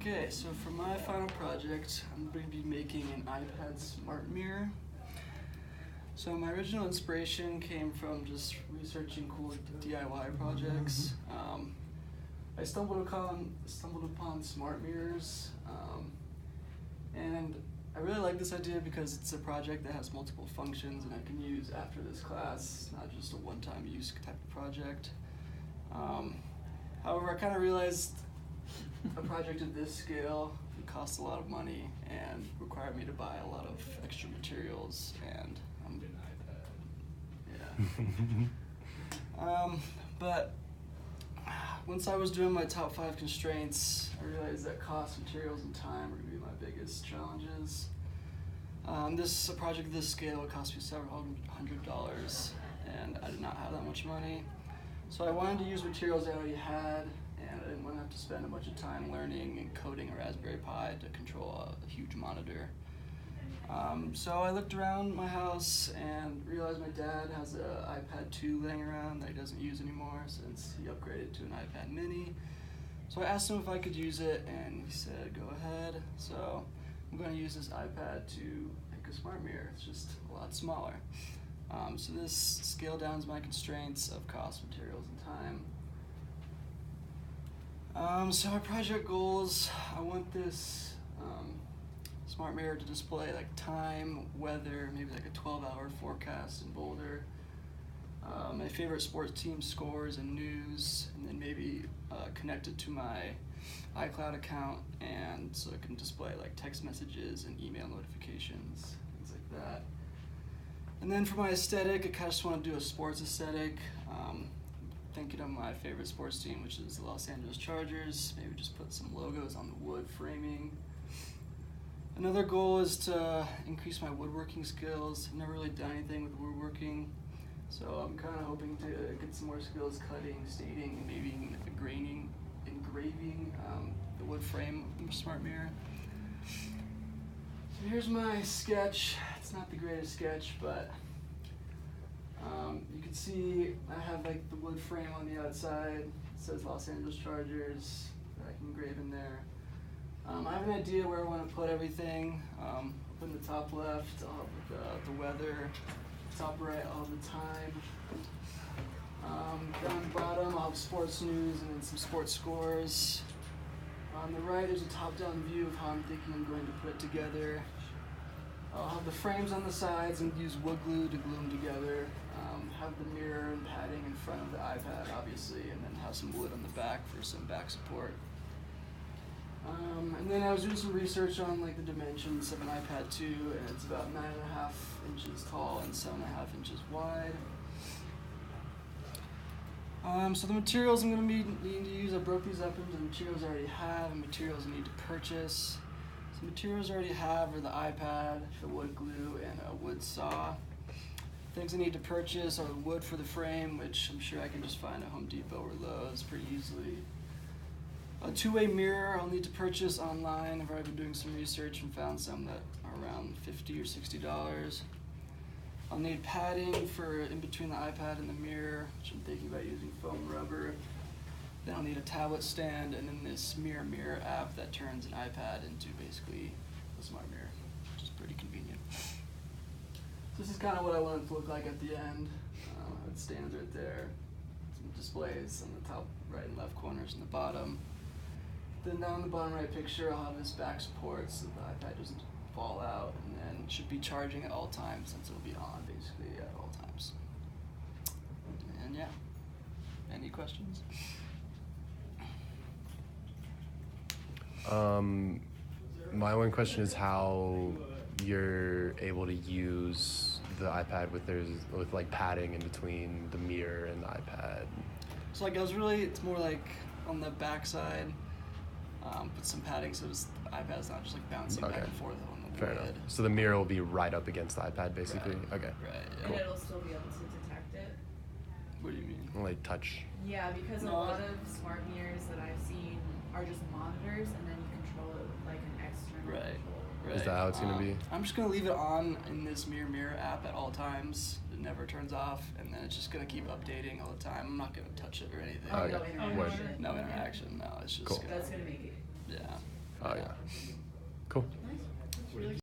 Okay, so for my final project, I'm going to be making an iPad smart mirror. So my original inspiration came from just researching cool DIY projects. I stumbled upon smart mirrors, and I really like this idea because it's a project that has multiple functions and I can use after this class, not just a one-time use type of project. However, I kind of realized a project of this scale would cost a lot of money and require me to buy a lot of extra materials, and but once I was doing my top 5 constraints, I realized that cost, materials, and time are going to be my biggest challenges. A project of this scale would cost me several $100s, and I did not have that much money. So I wanted to use materials I already had, and I didn't want to have to spend a bunch of time learning and coding a Raspberry Pi to control a huge monitor. So I looked around my house and realized my dad has an iPad 2 laying around that he doesn't use anymore since he upgraded to an iPad mini. So I asked him if I could use it, and he said, go ahead. So I'm going to use this iPad to make a smart mirror. It's just a lot smaller. So this scaled down my constraints of cost, materials, and time. So our project goals, I want this smart mirror to display like time, weather, maybe like a 12-hour forecast in Boulder, my favorite sports team scores and news, and then maybe connect it to my iCloud account, and so it can display like text messages and email notifications, things like that. And then for my aesthetic, I kind of just want to do a sports aesthetic. Thinking of my favorite sports team, which is the Los Angeles Chargers. Maybe just put some logos on the wood framing. Another goal is to increase my woodworking skills. I've never really done anything with woodworking, so I'm kind of hoping to get some more skills cutting, stating, and maybe engraving the wood frame of a smart mirror. So here's my sketch. It's not the greatest sketch, but you can see I have like the wood frame on the outside. It says Los Angeles Chargers that I can engrave in there. I have an idea where I want to put everything. Up in the top left, I'll have the weather. Top right, I'll have the time. Down the bottom, I'll have sports news and then some sports scores. On the right, there's a top-down view of how I'm thinking I'm going to put it together. I'll have the frames on the sides and use wood glue to glue them together. Have the mirror and padding in front of the iPad, obviously, and then have some wood on the back for some back support. And then I was doing some research on like the dimensions of an iPad 2, and it's about 9.5 inches tall and 7.5 inches wide. So the materials I'm going to be needing to use, I broke these up into the materials I already have and materials I need to purchase. So materials I already have are the iPad, the wood glue, and a wood saw. Things I need to purchase are the wood for the frame, which I'm sure I can just find at Home Depot or Lowe's pretty easily. A two-way mirror I'll need to purchase online. I've already been doing some research and found some that are around $50 or $60. I'll need padding for in between the iPad and the mirror, which I'm thinking about using foam rubber. Then I'll need a tablet stand, and then this mirror app that turns an iPad into basically a smart mirror, which is pretty convenient. So this is kind of what I want it to look like at the end. It stands right there. Some displays on the top right and left corners and the bottom. Then down the bottom right picture, I'll have this back support so the iPad doesn't fall out, and then it should be charging at all times since it'll be on basically at all times. And yeah, any questions? My one question is how you're able to use the iPad with like padding in between the mirror and the iPad. So like it's more like on the back side, put some padding so the iPad's not just like bouncing back and forth on the Fair wood. enough. So the mirror will be right up against the iPad basically? Right. Okay. Right, yeah. And it'll still be able to detect it? What do you mean? Like touch. Yeah, because a lot of smart mirrors that I've seen are just monitors, and then you control it with like an external controller. Right. Is that how it's going to be? I'm just going to leave it on in this mirror app at all times. It never turns off, and then it's just going to keep updating all the time. I'm not going to touch it or anything. Oh, Okay. no interaction. No interaction, no. It's just Cool. That's going to make it. Yeah. Oh yeah.